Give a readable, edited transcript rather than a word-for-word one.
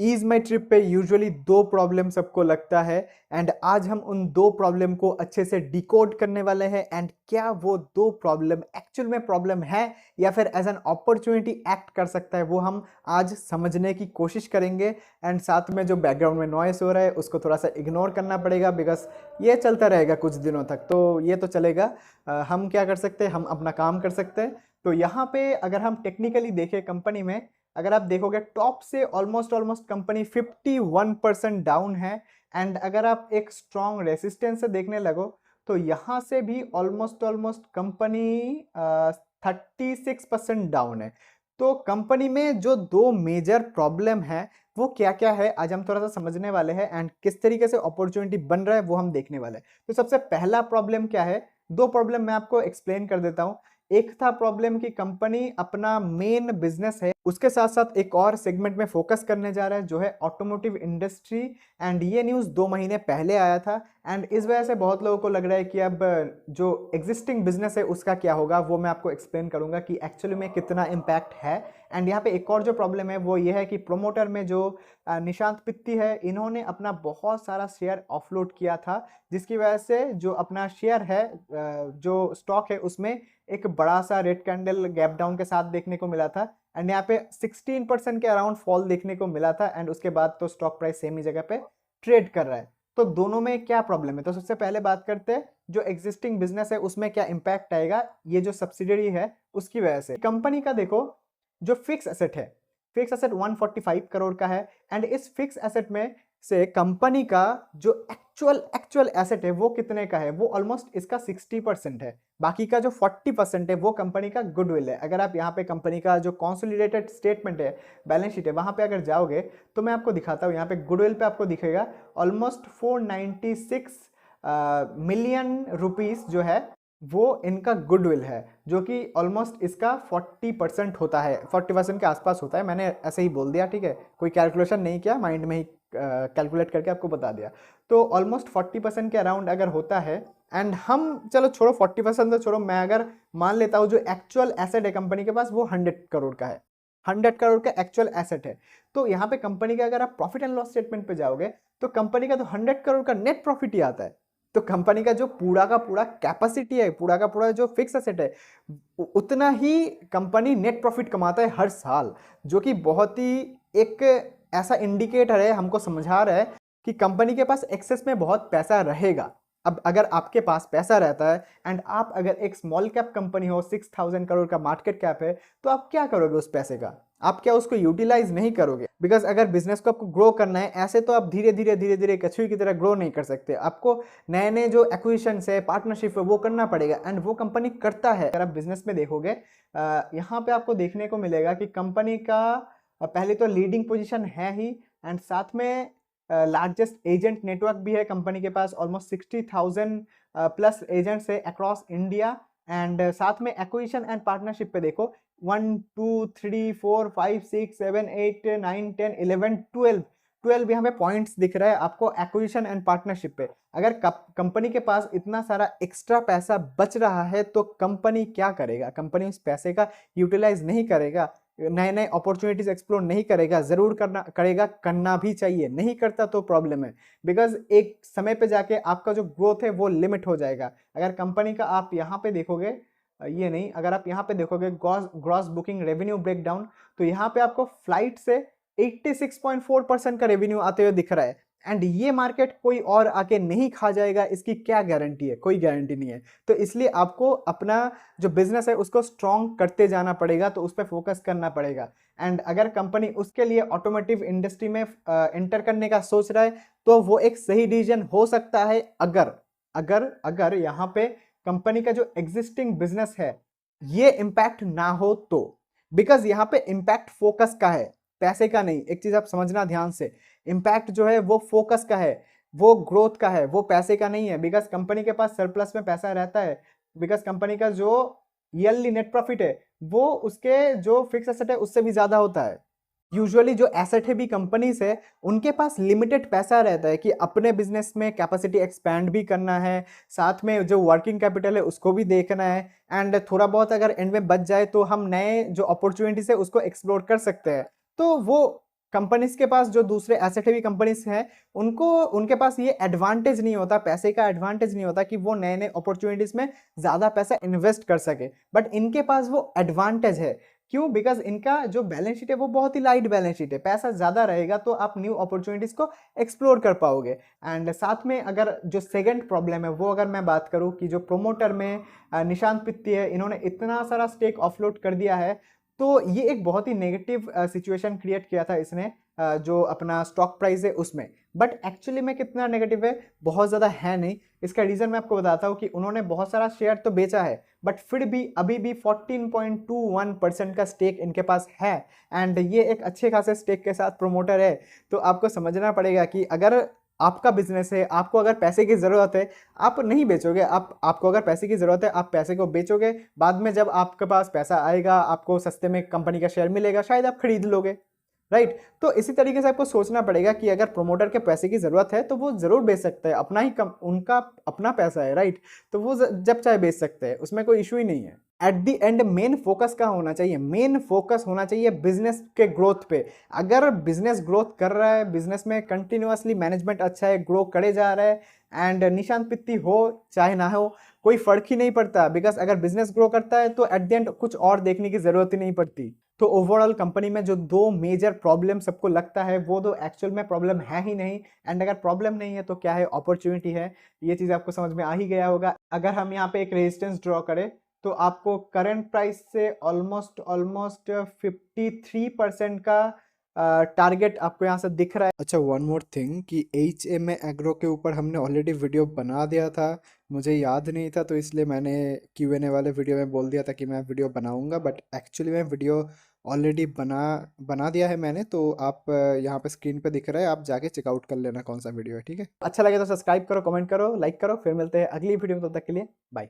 Ease माई trip पे usually दो problem सबको लगता है एंड आज हम उन दो प्रॉब्लम को अच्छे से डिकोड करने वाले हैं एंड क्या वो दो प्रॉब्लम एक्चुअल में प्रॉब्लम है या फिर एज एन अपॉर्चुनिटी एक्ट कर सकता है वो हम आज समझने की कोशिश करेंगे। एंड साथ में जो बैकग्राउंड में नॉइस हो रहा है उसको थोड़ा सा इग्नोर करना पड़ेगा बिकॉज ये चलता रहेगा कुछ दिनों तक, तो ये तो चलेगा। हम क्या कर सकते हैं, हम अपना काम कर सकते हैं। तो यहाँ पे अगर हम टेक्निकली देखें कंपनी में, अगर आप देखोगे टॉप से ऑलमोस्ट ऑलमोस्ट कंपनी 51% डाउन है। एंड अगर आप एक स्ट्रॉन्ग रेसिस्टेंस से देखने लगो तो यहाँ से भी ऑलमोस्ट ऑलमोस्ट कंपनी 36% डाउन है। तो कंपनी में जो दो मेजर प्रॉब्लम है वो क्या क्या है आज हम थोड़ा सा समझने वाले हैं एंड किस तरीके से अपॉर्चुनिटी बन रहा है वो हम देखने वाले हैं। तो सबसे पहला प्रॉब्लम क्या है, दो प्रॉब्लम मैं आपको एक्सप्लेन कर देता हूँ। एक था प्रॉब्लम कि कंपनी अपना मेन बिजनेस है उसके साथ साथ एक और सेगमेंट में फोकस करने जा रहा है जो है ऑटोमोटिव इंडस्ट्री। एंड ये न्यूज़ 2 महीने पहले आया था एंड इस वजह से बहुत लोगों को लग रहा है कि अब जो एग्जिस्टिंग बिजनेस है उसका क्या होगा, वो मैं आपको एक्सप्लेन करूंगा कि एक्चुअली में कितना इम्पैक्ट है। एंड यहाँ पे एक और जो प्रॉब्लम है वो ये है कि प्रोमोटर में जो निशांत पित्ती है, इन्होंने अपना बहुत सारा शेयर ऑफलोड किया था जिसकी वजह से जो अपना शेयर है जो स्टॉक है उसमें एक बड़ा सा रेड कैंडल गैप डाउन के साथ देखने को मिला था। एंड यहाँ पे 16% के अराउंड फॉल देखने को मिला था एंड उसके बाद तो स्टॉक प्राइस सेम ही जगह पे ट्रेड कर रहा है। तो दोनों में क्या प्रॉब्लम है, तो सबसे पहले बात करते हैं जो एग्जिस्टिंग बिजनेस है उसमें क्या इंपैक्ट आएगा ये जो सब्सिडियरी है उसकी वजह से। कंपनी का देखो जो फिक्स एसेट है, फिक्स एसेट 145 करोड़ का है एंड इस फिक्स एसेट में से कंपनी का जो एक्चुअल एसेट है वो कितने का है, वो ऑलमोस्ट इसका 60% है। बाकी का जो 40% है वो कंपनी का गुडविल है। अगर आप यहाँ पे कंपनी का जो कंसोलिडेटेड स्टेटमेंट है, बैलेंस शीट है, वहां पे अगर जाओगे तो मैं आपको दिखाता हूँ। यहाँ पे गुडविल पे आपको दिखेगा ऑलमोस्ट 496 मिलियन रुपीस जो है वो इनका गुडविल है, जो कि ऑलमोस्ट इसका 40% होता है, 40% के आसपास होता है। मैंने ऐसे ही बोल दिया, ठीक है, कोई कैलकुलेशन नहीं किया, माइंड में ही कैलकुलेट करके आपको बता दिया। तो ऑलमोस्ट 40% के अराउंड अगर होता है एंड हम चलो छोड़ो 40% तो छोड़ो, मैं अगर मान लेता हूँ जो एक्चुअल एसेट है कंपनी के पास वो 100 करोड़ का है, 100 करोड़ का एक्चुअल एसेट है। तो यहाँ पे कंपनी का अगर आप प्रॉफिट एंड लॉस स्टेटमेंट पे जाओगे तो कंपनी का तो 100 करोड़ का नेट प्रॉफिट ही आता है। तो कंपनी का जो पूरा का पूरा कैपेसिटी है, पूरा का पूरा जो फिक्स एसेट है, उतना ही कंपनी नेट प्रॉफिट कमाता है हर साल, जो कि बहुत ही एक ऐसा इंडिकेटर है, हमको समझा रहा है कि कंपनी के पास एक्सेस में बहुत पैसा रहेगा। अब अगर आपके पास पैसा रहता है एंड आप अगर एक स्मॉल कैप कंपनी हो, 6000 करोड़ का मार्केट कैप है, तो आप क्या करोगे उस पैसे का, आप क्या उसको यूटिलाइज नहीं करोगे? बिकॉज अगर बिजनेस को आपको ग्रो करना है ऐसे तो आप धीरे धीरे कछुए की तरह ग्रो नहीं कर सकते। आपको नए नए जो एक्विजिशन है, पार्टनरशिप है, वो करना पड़ेगा एंड वो कंपनी करता है। अगर आप बिजनेस में देखोगे यहाँ पे आपको देखने को मिलेगा कि कंपनी का पहले तो लीडिंग पोजीशन है ही एंड साथ में लार्जेस्ट एजेंट नेटवर्क भी है कंपनी के पास, ऑलमोस्ट 60,000 प्लस एजेंट्स है अक्रॉस इंडिया। एंड साथ में एक्विजिशन एंड पार्टनरशिप पे देखो 1 2 3 4 5 6 7 8 9 10 11 12 यहाँ पे पॉइंट्स दिख रहा है आपको एक्विजिशन एंड पार्टनरशिप पे। अगर कंपनी के पास इतना सारा एक्स्ट्रा पैसा बच रहा है तो कंपनी क्या करेगा? कंपनी उस पैसे का यूटिलाइज नहीं करेगा, नए नए अपॉर्चुनिटीज एक्सप्लोर नहीं करेगा? जरूर करना भी चाहिए, नहीं करता तो प्रॉब्लम है। बिकॉज एक समय पे जाके आपका जो ग्रोथ है वो लिमिट हो जाएगा। अगर कंपनी का आप यहाँ पे देखोगे, ये नहीं, अगर आप यहाँ पे देखोगे ग्रॉस बुकिंग रेवेन्यू ब्रेकडाउन, तो यहाँ पे आपको फ्लाइट से 86.4% का रेवेन्यू आते हुए दिख रहा है एंड ये मार्केट कोई और आके नहीं खा जाएगा, इसकी क्या गारंटी है? कोई गारंटी नहीं है। तो इसलिए आपको अपना जो बिजनेस है उसको स्ट्रॉन्ग करते जाना पड़ेगा, तो उस पर फोकस करना पड़ेगा। एंड अगर कंपनी उसके लिए ऑटोमोटिव इंडस्ट्री में एंटर करने का सोच रहा है तो वो एक सही डिसीजन हो सकता है अगर अगर अगर यहाँ पे कंपनी का जो एग्जिस्टिंग बिजनेस है ये इंपैक्ट ना हो तो। बिकॉज यहाँ पे इंपैक्ट फोकस का है, पैसे का नहीं। एक चीज आप समझना ध्यान से, इंपैक्ट जो है वो फोकस का है, वो ग्रोथ का है, वो पैसे का नहीं है। बिकॉज कंपनी के पास सरप्लस में पैसा रहता है, बिकॉज कंपनी का जो ईयरली नेट प्रॉफिट है वो उसके जो फिक्स एसेट है उससे भी ज्यादा होता है। यूजुअली जो एसेट है भी कंपनी से, उनके पास लिमिटेड पैसा रहता है कि अपने बिजनेस में कैपेसिटी एक्सपैंड भी करना है, साथ में जो वर्किंग कैपिटल है उसको भी देखना है एंड थोड़ा बहुत अगर एंड में बच जाए तो हम नए जो अपॉर्चुनिटीज है उसको एक्सप्लोर कर सकते हैं। तो वो कंपनीज के पास, जो दूसरे एसेट हेवी कंपनीज हैं, उनको उनके पास ये एडवांटेज नहीं होता, पैसे का एडवांटेज नहीं होता कि वो नए नए अपॉर्चुनिटीज में ज्यादा पैसा इन्वेस्ट कर सके, बट इनके पास वो एडवांटेज है। क्यों? बिकॉज इनका जो बैलेंस शीट है वो बहुत ही लाइट बैलेंस शीट है, पैसा ज्यादा रहेगा तो आप न्यू अपॉर्चुनिटीज को एक्सप्लोर कर पाओगे। एंड साथ में अगर जो सेकंड प्रॉब्लम है वो अगर मैं बात करूं कि जो प्रोमोटर में निशांत पित्ती है, इन्होंने इतना सारा स्टेक ऑफलोड कर दिया है, तो ये एक बहुत ही नेगेटिव सिचुएशन क्रिएट किया था इसने, जो अपना स्टॉक प्राइस है उसमें। बट एक्चुअली में कितना नेगेटिव है, बहुत ज़्यादा है नहीं। इसका रीज़न मैं आपको बताता हूँ कि उन्होंने बहुत सारा शेयर तो बेचा है, बट फिर भी अभी भी 14.21% का स्टेक इनके पास है, एंड ये एक अच्छे खासे स्टेक के साथ प्रोमोटर है। तो आपको समझना पड़ेगा कि अगर आपका बिजनेस है, आपको अगर पैसे की ज़रूरत है, आप नहीं बेचोगे। आपको अगर पैसे की ज़रूरत है, आप पैसे को बेचोगे, बाद में जब आपके पास पैसा आएगा, आपको सस्ते में कंपनी का शेयर मिलेगा, शायद आप खरीद लोगे, राइट। तो इसी तरीके से आपको सोचना पड़ेगा कि अगर प्रोमोटर के पैसे की ज़रूरत है तो वो ज़रूर बेच सकते हैं, अपना ही उनका अपना पैसा है, राइट। तो वो जब चाहे बेच सकते हैं, उसमें कोई इशू ही नहीं है। At the and main focus कहाँ होना चाहिए? मेन फोकस होना चाहिए बिजनेस के ग्रोथ पे। अगर बिजनेस ग्रोथ कर रहा है, बिजनेस में कंटिन्यूअसली मैनेजमेंट अच्छा है, ग्रो करे जा रहा है, एंड निशांत पित्ती हो चाहे ना हो, कोई फर्क ही नहीं पड़ता। बिकॉज अगर बिजनेस ग्रो करता है तो एट द एंड कुछ और देखने की जरूरत ही नहीं पड़ती। तो ओवरऑल कंपनी में जो दो मेजर प्रॉब्लम सबको लगता है, वो तो एक्चुअल में प्रॉब्लम है ही नहीं। एंड अगर प्रॉब्लम नहीं है तो क्या है? अपॉर्चुनिटी है। ये चीज़ आपको समझ में आ ही गया होगा। अगर हम यहाँ पे एक रेजिस्टेंस ड्रॉ करें तो आपको करंट प्राइस से ऑलमोस्ट 53% का टारगेट आपको यहाँ से दिख रहा है। अच्छा, वन मोर थिंग कि HM एग्रो के ऊपर हमने ऑलरेडी वीडियो बना दिया था, मुझे याद नहीं था, तो इसलिए मैंने Q&A वाले वीडियो में बोल दिया था कि मैं वीडियो बनाऊंगा, बट एक्चुअली मैं वीडियो ऑलरेडी बना दिया है मैंने। तो आप यहाँ पे स्क्रीन पे दिख रहा है, आप जाके चेकआउट कर लेना कौन सा वीडियो है, ठीक है। अच्छा लगे तो सब्सक्राइब करो, कमेंट करो, लाइक करो। फिर मिलते हैं अगली वीडियो में, तब तक के लिए बाय।